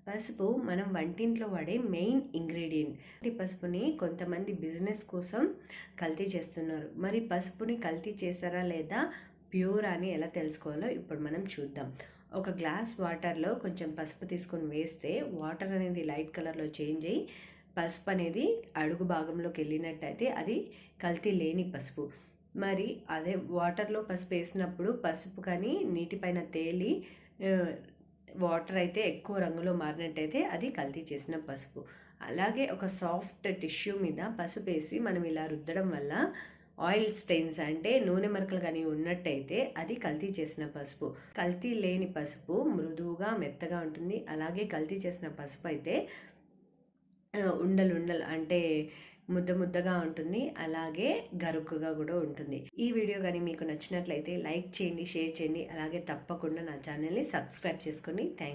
పసుపు మనం వంటింట్లో వాడే మెయిన్ ఇంగ్రీడియంట్. ఈ పసుపుని కొంతమంది బిజినెస్ కోసం కల్తీ చేస్తున్నారు. మరి పసుపుని కల్తీ చేశారా లేదా, ప్యూర్ అని ఎలా తెలుసుకోవాలో ఇప్పుడు మనం చూద్దాం. ఒక గ్లాస్ వాటర్లో కొంచెం పసుపు తీసుకొని వేస్తే వాటర్ అనేది లైట్ కలర్లో చేంజ్ అయ్యి పసుపు అనేది అడుగు భాగంలోకి వెళ్ళినట్టయితే అది కల్తీ లేని పసుపు. మరి అదే వాటర్లో పసుపు వేసినప్పుడు పసుపు కానీ నీటిపైన తేలి వాటర్ అయితే ఎక్కువ రంగులో మారినట్టయితే అది కల్తీ చేసిన పసుపు. అలాగే ఒక సాఫ్ట్ టిష్యూ మీద పసుపు వేసి మనం ఇలా రుద్దడం వల్ల ఆయిల్ స్టెయిన్స్ అంటే నూనె మరకలు కానీ ఉన్నట్టయితే అది కల్తీ చేసిన పసుపు. కల్తీ లేని పసుపు మృదువుగా మెత్తగా ఉంటుంది. అలాగే కల్తీ చేసిన పసుపు అయితే ఉండలు అంటే ముద్ద ముద్దగా ఉంటుంది, అలాగే గరుకుగా కూడా ఉంటుంది. ఈ వీడియో కానీ మీకు నచ్చినట్లయితే లైక్ చేయండి, షేర్ చేయండి, అలాగే తప్పకుండా నా ఛానల్ని సబ్స్క్రైబ్ చేసుకోండి. థ్యాంక్